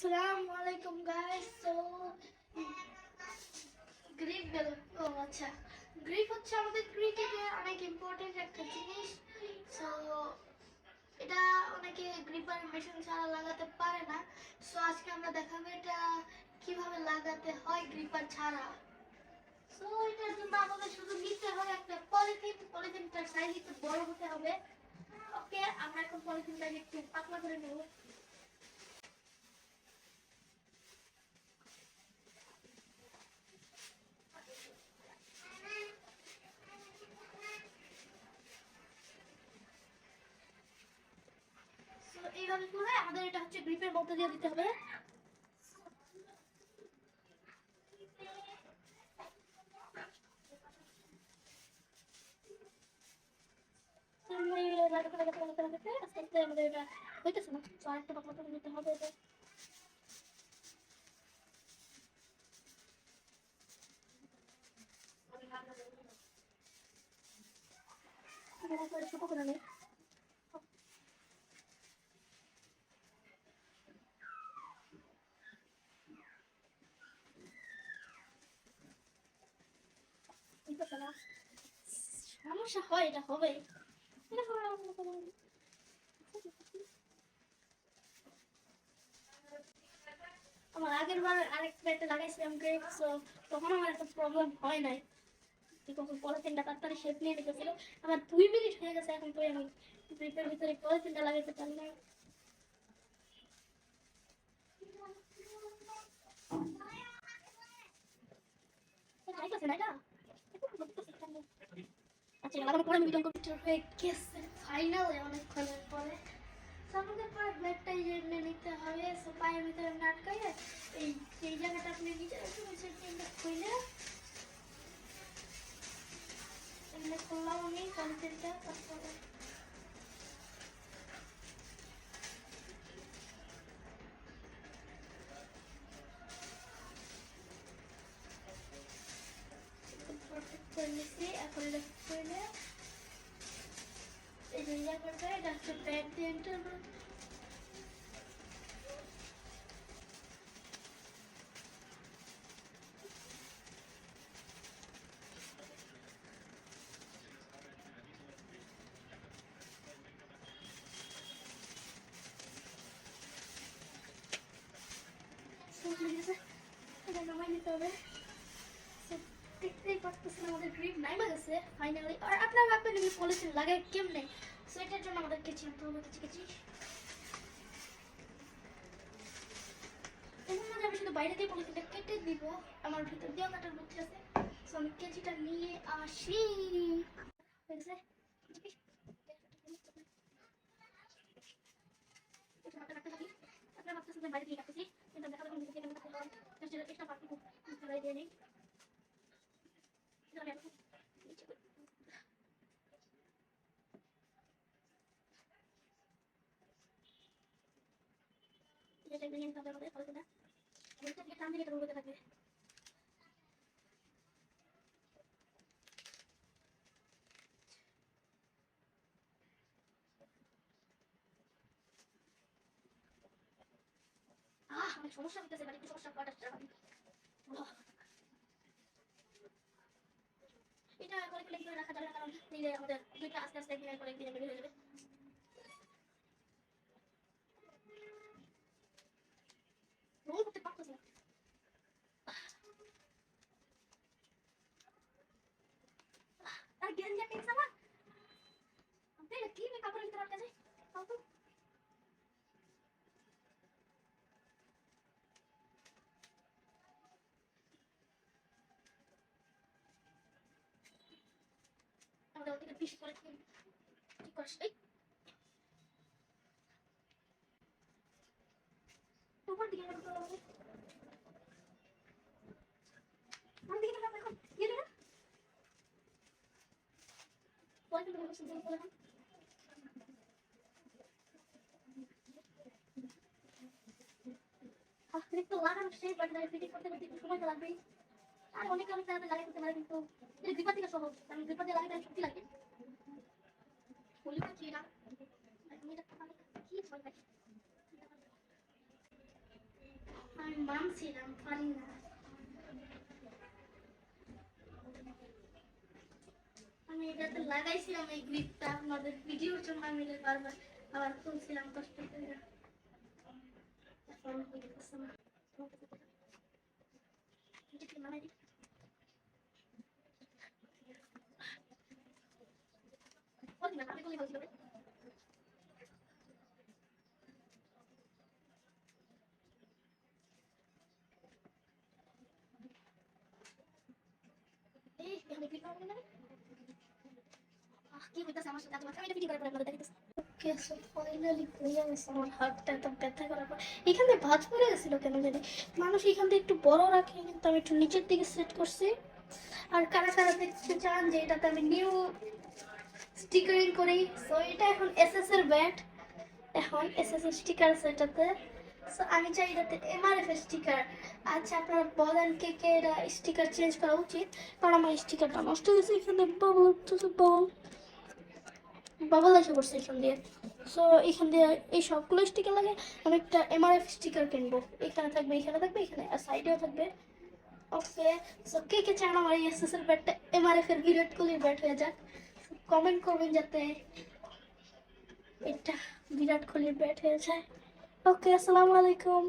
Assalamualaikum guys. Grip গেল। ও আচ্ছা, grip হচ্ছে আমাদের ক্রিকেটে অনেক ইম্পর্টেন্ট একটা জিনিস। সো এটা অনেকে গ্রিপার মেশিন ছাড়া লাগাতে পারে না। সো আজকে আমরা দেখাবো এটা কিভাবে লাগাতে হয় গ্রিপার ছাড়া। সো এটার জন্য আমাদের শুধু নিতে হবে একটা পলিথিন। পলিথিনটার সাইজ একটু বড় হতে হবে। ওকে, আমরা এখন পলিথিনটাকে একটু পাতলা করে নেব। এইভাবে করে আমাদের এটা হচ্ছে গ্রিপের মধ্যে দিয়ে দিতে হবে। আস্তে আস্তে আমাদের এটা হইতেছে না, তো আরেকটা পাতলা করে নিতে হবে। এটা ছোট করে নেই। সমস্যা হয়, এটা হবে। আমার আগের বার আরেক ব্যাটে লাগাইছিলাম গ্রেপ, সো তখন আমার একটা প্রবলেম হয় নাই। তখন পলিথিনটা তাড়াতাড়ি শেপ নিয়ে রেখেছিল। আমার 2 মিনিট হয়ে গেছে এখন, তো আমি গ্রিপের ভিতরে পলিথিনটা লাগাইতে পারি না। আচ্ছা, লাগানোর পরে আমি ভিডিও কম্পিউটার হয়ে গেছে ফাইনালি অনেকক্ষণের পরে। আমাদের পরে ব্লেডটা এমনি নিতে হবে। সো পায়ের ভিতরে আটকাইয়ে এই জায়গাটা আপনি নিজের একটু নিচের দিনটা খুলে এমনি খুললাম আমি কন্টেন্টটা। তারপরে পারফেক্ট করে নিচ্ছি। এখন এটা খুলে এই যে ইয়া করবে, এটা হচ্ছে ব্যাগ দিয়ে এন্টার করবে। এটা নামাই নিতে হবে। দেখতেই পারতেছেন আমাদের গ্রিপ নাইমা গেছে ফাইনালি। আর আপনারা ভাববেন আমি পলিথিন লাগাই কেমনে। সো এটার জন্য আমাদের কেচি আনতে হবে, কেচি। এর মধ্যে আমি শুধু বাইরে দিয়ে পলিথিনটা কেটে দিব, আমার ভিতর দিয়ে কাটার বুদ্ধি আছে। সো আমি কেচিটা নিয়ে আসি। হয়েছে আপনারা ভাবতেছেন বাইরে দিয়ে কাটতেছি, কিন্তু দেখা যাবে ভিতর দিয়ে কাটতে হয়। চেষ্টা পারবো বাইরে দিয়ে নেই। যেটা ভেঙে নিতে হবে আমাদের পলিথিনটা। এটা দিয়ে টান দিলে এটা উড়তে থাকবে। অনেক সমস্যা হতেছে, বাট একটু সমস্যা করাটা এটা করে ফেলে করে রাখা যাবে না, কারণ নিলে আমাদের দুইটা আস্তে আস্তে একদিনের পর একদিনে বের হয়ে যাবে। রোল করতে পারতেছি না। আর গেঞ্জি পেয়েছে আমার কি কাপড়ের ভিতরে আটকে যায়। আমাদের ওদিকে বেশি করে কি করিস এই তোমার দিকে আমার দিকে এখন কি রে পরে তুমি বলছিস যে বললাম একটু লাগানো সেই বাট ফিটিং করতে করতে একটু সময় তো লাগবেই। আর অনেক তাড়াতাড়ি লাগাই করতে পারে, কিন্তু এটা গ্রিপার থেকে সহজ, কারণ গ্রিপার দিয়ে লাগাতে শক্তি লাগে। বলিটা কি না তুমি এটা কি ভয় পাই। আমি মানছিলাম পারি না। আমি এটাতে লাগাইছিলাম এই গ্রিপটা আপনাদের ভিডিওর জন্য, আমি এটা বারবার আবার খুলছিলাম কষ্ট করে। এখন হইতেছে না। এটা কি মানে বলি না, আমি বলি বলছিল এই এখানে ক্লিক করবেন না। কি হইতাছে আমার সাথে? আমি এটা ভিডিও করার পর আপনাদের দেখাইতেছি। ওকে, সো ফাইনালি ক্লিয়ার হয়েছে। আমার হাতটা এত ব্যথা করার পর এখান থেকে ভাঁজ পড়ে গেছিল কেন জানি। মানুষ এখান থেকে একটু বড় রাখে, কিন্তু আমি একটু নিচের দিকে সেট করছি। আর কারা কারা দেখতে চান যে এটাতে আমি নিউ স্টিকারিং করি, সো এটা এখন এসএস এর ব্যাট, এখন এসএস এর স্টিকার আছে এটাতে। সো আমি চাই এটাতে এমআরএফ এর স্টিকার। আচ্ছা আপনারা বলেন কে কে এটা স্টিকার চেঞ্জ করা উচিত, কারণ আমার স্টিকারটা নষ্ট হয়েছে। এখানে বাবল বাবল এসে পড়ছে এখান দিয়ে। সো এখান দিয়ে এই সবগুলো স্টিকার লাগে। আমি একটা এমআরএফ স্টিকার কিনবো, এখানে থাকবে, এখানে থাকবে, এখানে আর সাইডেও থাকবে। ওকে, সো কে কে চান আমার এই এসএস এর ব্যাটটা এমআরএফ এর বিরাট কোহলির ব্যাট হয়ে যাক? কমেন্ট করবেন যাতে এটা বিরাট কোহলির ব্যাট হয়ে যায়। ওকে, আসসালামু আলাইকুম।